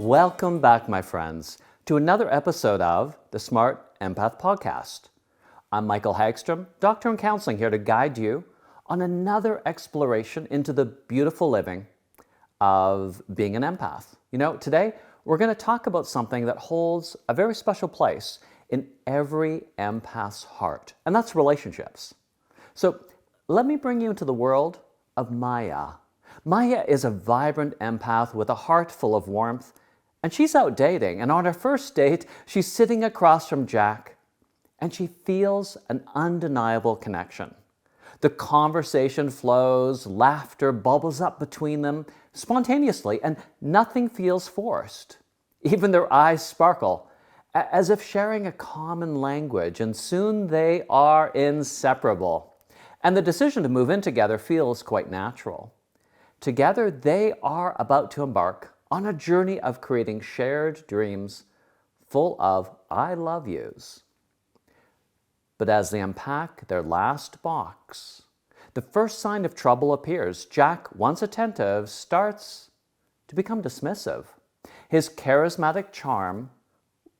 Welcome back, my friends, to another episode of the Smart Empath Podcast. I'm Michael Hagstrom, doctor in counseling, here to guide you on another exploration into the beautiful living of being an empath. You know, today we're going to talk about something that holds a very special place in every empath's heart, and that's relationships. So let me bring you into the world of Maya. Maya is a vibrant empath with a heart full of warmth, and she's out dating. And on her first date, she's sitting across from Jack, and she feels an undeniable connection. The conversation flows, laughter bubbles up between them spontaneously, and nothing feels forced. Even their eyes sparkle, as if sharing a common language, and soon they are inseparable. And the decision to move in together feels quite natural. Together, they are about to embark on a journey of creating shared dreams full of I love yous. But as they unpack their last box, the first sign of trouble appears. Jack, once attentive, starts to become dismissive. His charismatic charm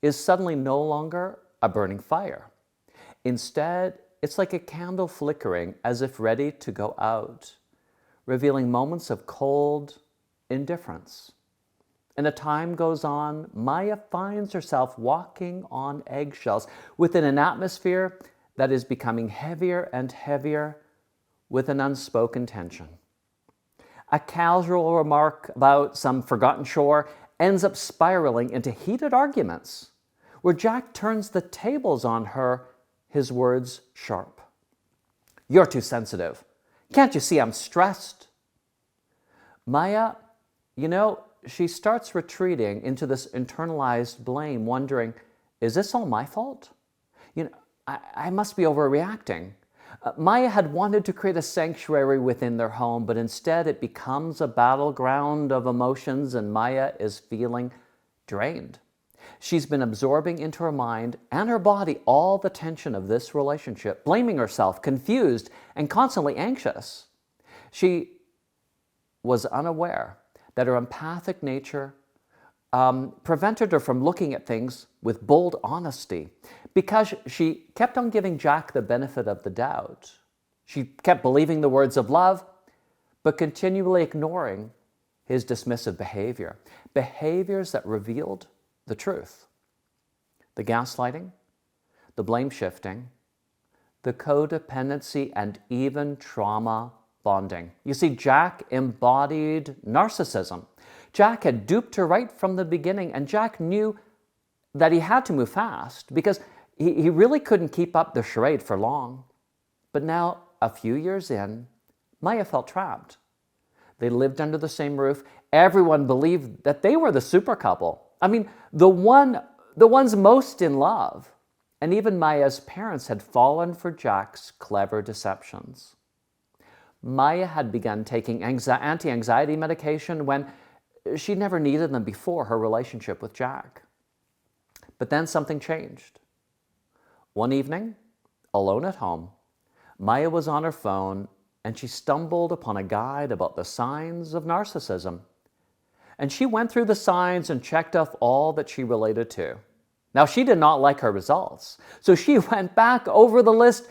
is suddenly no longer a burning fire. Instead, it's like a candle flickering as if ready to go out, revealing moments of cold indifference. And as time goes on, Maya finds herself walking on eggshells within an atmosphere that is becoming heavier and heavier with an unspoken tension. A casual remark about some forgotten chore ends up spiraling into heated arguments, where Jack turns the tables on her, his words sharp. "You're too sensitive. Can't you see I'm stressed?" Maya, she starts retreating into this internalized blame, wondering, is this all my fault? I must be overreacting. Maya had wanted to create a sanctuary within their home, but instead it becomes a battleground of emotions, and Maya is feeling drained. She's been absorbing into her mind and her body all the tension of this relationship, blaming herself, confused, and constantly anxious. She was unaware that her empathic nature prevented her from looking at things with bold honesty, because she kept on giving Jack the benefit of the doubt. She kept believing the words of love, but continually ignoring his dismissive behaviors that revealed the truth. The gaslighting, the blame shifting, the codependency, and even trauma bonding. You see, Jack embodied narcissism. Jack had duped her right from the beginning, and Jack knew that he had to move fast because he really couldn't keep up the charade for long. But now, a few years in, Maya felt trapped. They lived under the same roof. Everyone believed that they were the super couple. I mean, the ones most in love. And even Maya's parents had fallen for Jack's clever deceptions. Maya had begun taking anti-anxiety medication when she never needed them before her relationship with Jack. But then something changed. One evening, alone at home, Maya was on her phone and she stumbled upon a guide about the signs of narcissism. And she went through the signs and checked off all that she related to. Now, she did not like her results, so she went back over the list,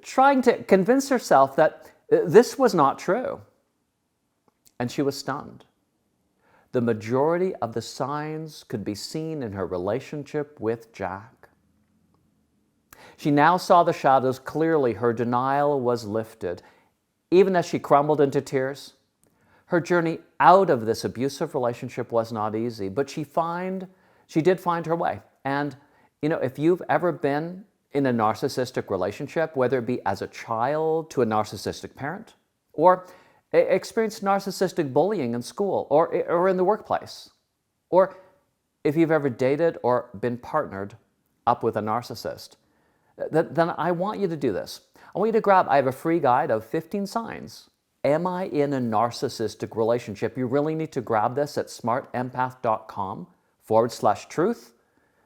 trying to convince herself that this was not true. And she was stunned. The majority of the signs could be seen in her relationship with Jack. She now saw the shadows clearly. Her denial was lifted. Even as she crumbled into tears, her journey out of this abusive relationship was not easy, but she did find her way. And, if you've ever been in a narcissistic relationship, whether it be as a child to a narcissistic parent, or experienced narcissistic bullying in school or in the workplace, or if you've ever dated or been partnered up with a narcissist, then I want you to do this. I want you to I have a free guide of 15 signs. Am I in a narcissistic relationship? You really need to grab this at smartempath.com/truth.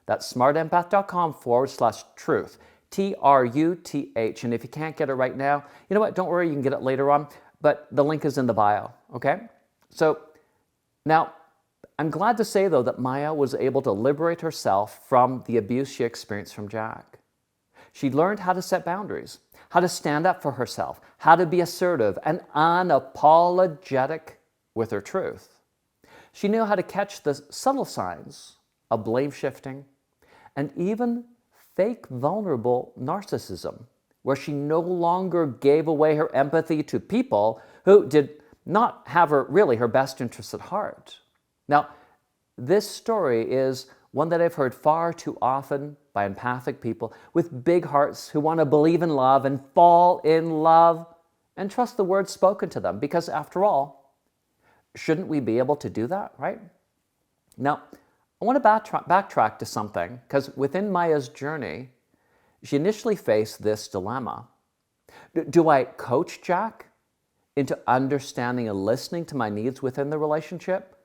That's smartempath.com/truth. TRUTH. And if you can't get it right now, you know what? Don't worry, you can get it later on. But the link is in the bio, okay? So now, I'm glad to say, though, that Maya was able to liberate herself from the abuse she experienced from Jack. She learned how to set boundaries, how to stand up for herself, how to be assertive and unapologetic with her truth. She knew how to catch the subtle signs of blame shifting and even fake vulnerable narcissism, where she no longer gave away her empathy to people who did not have her best interests at heart. Now, this story is one that I've heard far too often by empathic people with big hearts who want to believe in love and fall in love and trust the words spoken to them, because after all, shouldn't we be able to do that, right? Now, I want to backtrack to something, because within Maya's journey, she initially faced this dilemma. Do I coach Jack into understanding and listening to my needs within the relationship?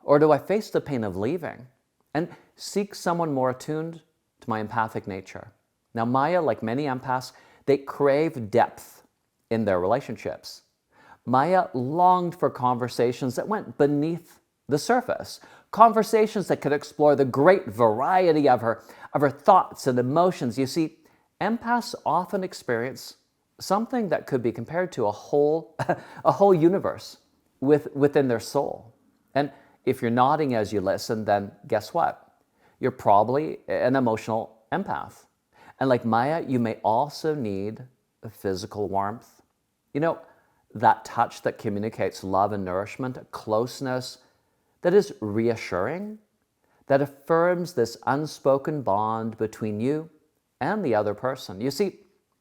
Or do I face the pain of leaving and seek someone more attuned to my empathic nature? Now, Maya, like many empaths, they crave depth in their relationships. Maya longed for conversations that went beneath the surface, conversations that could explore the great variety of her thoughts and emotions. You see, empaths often experience something that could be compared to a whole universe within their soul. And if you're nodding as you listen, then guess what? You're probably an emotional empath. And like Maya, you may also need a physical warmth. You know, that touch that communicates love and nourishment, a closeness that is reassuring, that affirms this unspoken bond between you and the other person. You see,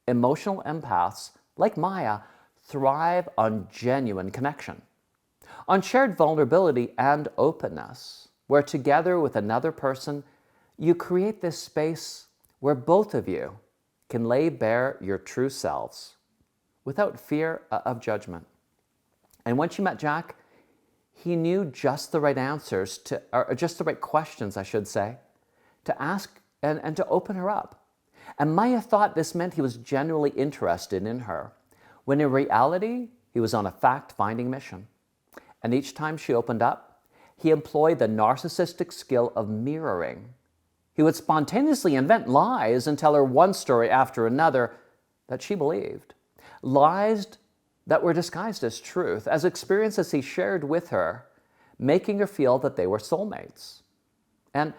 emotional empaths, like Maya, thrive on genuine connection, on shared vulnerability and openness, where together with another person, you create this space where both of you can lay bare your true selves without fear of judgment. And when she met Jack, he knew just the right answers or just the right questions, I should say, to ask and to open her up. And Maya thought this meant he was genuinely interested in her, when in reality, he was on a fact-finding mission. And each time she opened up, he employed the narcissistic skill of mirroring. He would spontaneously invent lies and tell her one story after another that she believed. Lies that were disguised as truth, as experiences he shared with her, making her feel that they were soulmates. And,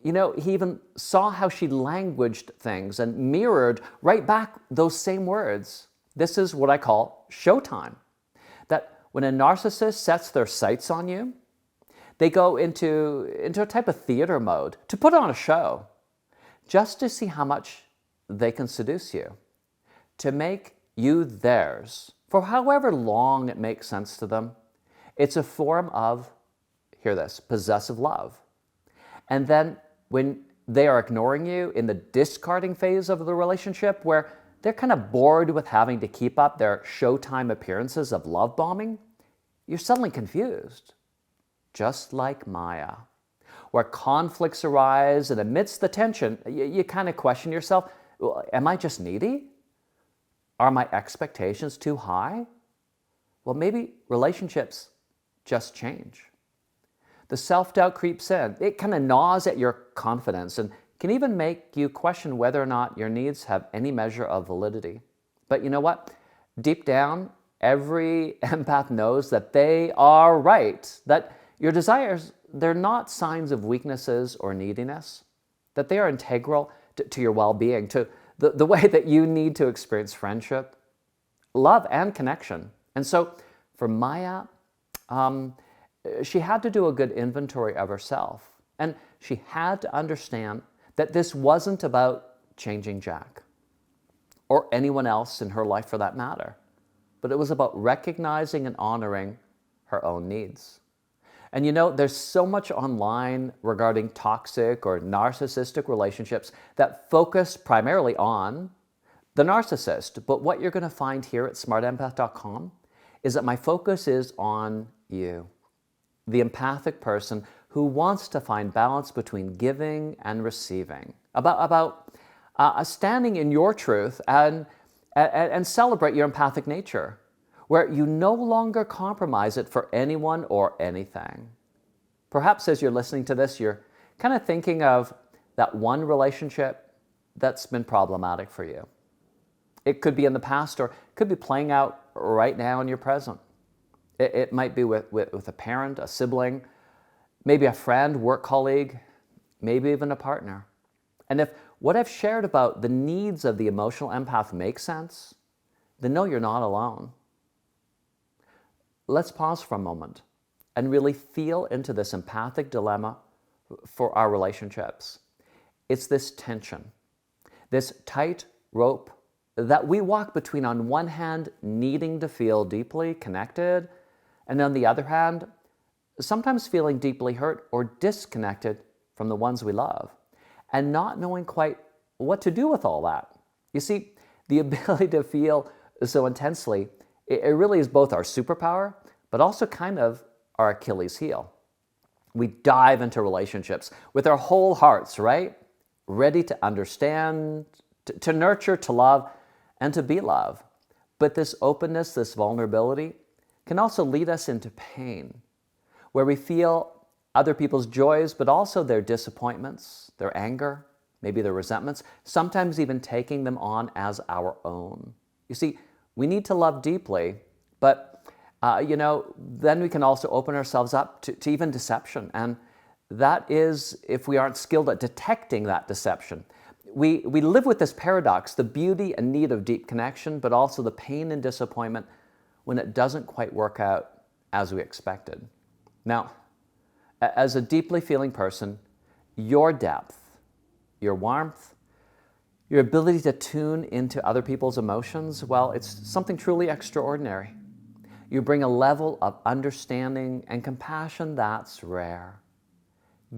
you know, he even saw how she languaged things and mirrored right back those same words. This is what I call showtime. That when a narcissist sets their sights on you, they go into a type of theater mode to put on a show, just to see how much they can seduce you, to make you theirs for however long it makes sense to them. It's a form of, hear this, possessive love. And then when they are ignoring you in the discarding phase of the relationship, where they're kind of bored with having to keep up their showtime appearances of love bombing, you're suddenly confused, just like Maya, where conflicts arise, and amidst the tension, you kind of question yourself, well, am I just needy? Are my expectations too high? Well, maybe relationships just change. The self-doubt creeps in. It kind of gnaws at your confidence and can even make you question whether or not your needs have any measure of validity. But you know what? Deep down, every empath knows that they are right, that your desires, they're not signs of weaknesses or neediness, that they are integral to your well-being, to the way that you need to experience friendship, love, and connection. And so for Maya, she had to do a good inventory of herself. And she had to understand that this wasn't about changing Jack or anyone else in her life for that matter, but it was about recognizing and honoring her own needs. And you know, there's so much online regarding toxic or narcissistic relationships that focus primarily on the narcissist. But what you're going to find here at smartempath.com is that my focus is on you, the empathic person who wants to find balance between giving and receiving, about standing in your truth and celebrate your empathic nature, where you no longer compromise it for anyone or anything. Perhaps as you're listening to this, you're kind of thinking of that one relationship that's been problematic for you. It could be in the past or it could be playing out right now in your present. It might be with a parent, a sibling, maybe a friend, work colleague, maybe even a partner. And if what I've shared about the needs of the emotional empath makes sense, then know you're not alone. Let's pause for a moment and really feel into this empathic dilemma for our relationships. It's this tension, this tight rope that we walk between, on one hand, needing to feel deeply connected, and on the other hand, sometimes feeling deeply hurt or disconnected from the ones we love, and not knowing quite what to do with all that. You see, the ability to feel so intensely, it really is both our superpower, but also kind of our Achilles heel. We dive into relationships with our whole hearts, right? Ready to understand, to nurture, to love, and to be loved. But this openness, this vulnerability, can also lead us into pain, where we feel other people's joys, but also their disappointments, their anger, maybe their resentments, sometimes even taking them on as our own. You see, we need to love deeply, but then we can also open ourselves up to even deception. And that is if we aren't skilled at detecting that deception. We live with this paradox, the beauty and need of deep connection, but also the pain and disappointment when it doesn't quite work out as we expected. Now, as a deeply feeling person, your depth, your warmth, your ability to tune into other people's emotions, well, it's something truly extraordinary. You bring a level of understanding and compassion that's rare,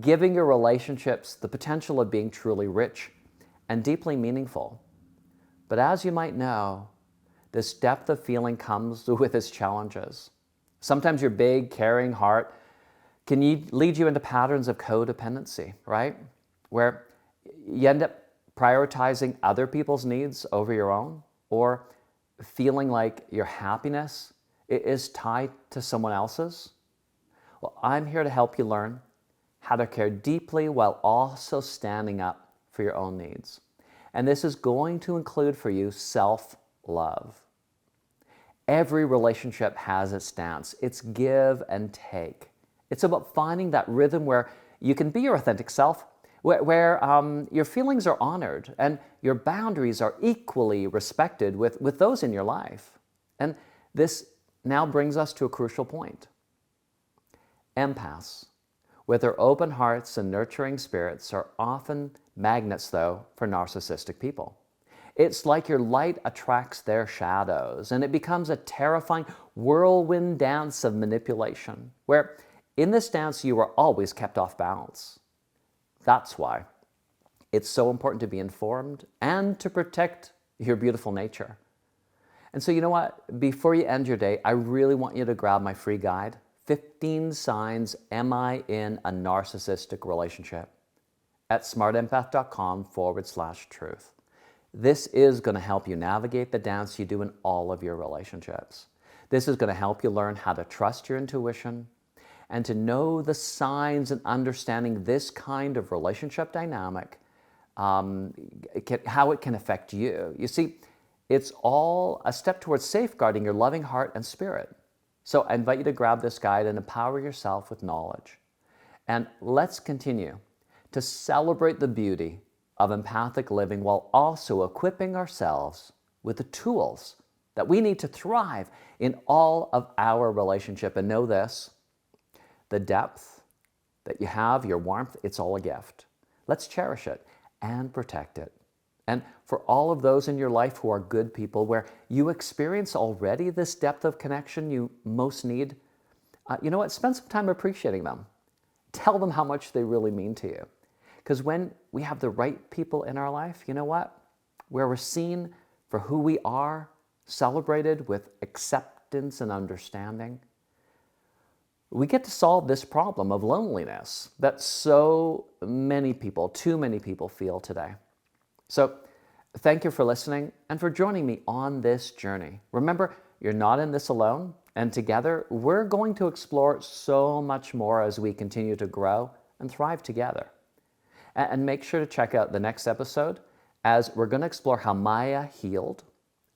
giving your relationships the potential of being truly rich and deeply meaningful. But as you might know, this depth of feeling comes with its challenges. Sometimes your big, caring heart can lead you into patterns of codependency, right? Where you end up prioritizing other people's needs over your own, or feeling like your happiness is tied to someone else's. Well, I'm here to help you learn how to care deeply while also standing up for your own needs. And this is going to include for you self-love. Every relationship has its dance. It's give and take. It's about finding that rhythm where you can be your authentic self, where your feelings are honored and your boundaries are equally respected with those in your life. And this now brings us to a crucial point. Empaths, with their open hearts and nurturing spirits, are often magnets, though, for narcissistic people. It's like your light attracts their shadows, and it becomes a terrifying whirlwind dance of manipulation, where in this dance you are always kept off balance. That's why it's so important to be informed and to protect your beautiful nature. And so you know what? Before you end your day, I really want you to grab my free guide, 15 Signs Am I in a Narcissistic Relationship, at smartempath.com/truth. This is going to help you navigate the dance you do in all of your relationships. This is going to help you learn how to trust your intuition and to know the signs and understanding this kind of relationship dynamic, how it can affect you. You see, it's all a step towards safeguarding your loving heart and spirit. So I invite you to grab this guide and empower yourself with knowledge. And let's continue to celebrate the beauty of empathic living while also equipping ourselves with the tools that we need to thrive in all of our relationship. And know this, the depth that you have, your warmth, it's all a gift. Let's cherish it and protect it. And for all of those in your life who are good people, where you experience already this depth of connection you most need, you know what? Spend some time appreciating them. Tell them how much they really mean to you. Because when we have the right people in our life, you know what? Where we're seen for who we are, celebrated with acceptance and understanding, we get to solve this problem of loneliness that so many people, too many people, feel today. So thank you for listening and for joining me on this journey. Remember, you're not in this alone, and together we're going to explore so much more as we continue to grow and thrive together. And make sure to check out the next episode, as we're going to explore how Maya healed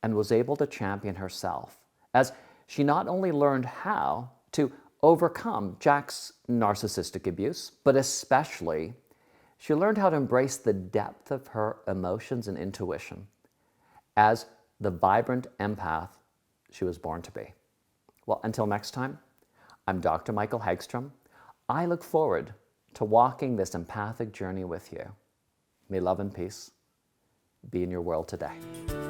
and was able to champion herself, as she not only learned how to overcome Jack's narcissistic abuse, but especially she learned how to embrace the depth of her emotions and intuition as the vibrant empath she was born to be. Well, until next time, I'm Dr. Michael Hagstrom. I look forward to walking this empathic journey with you. May love and peace be in your world today.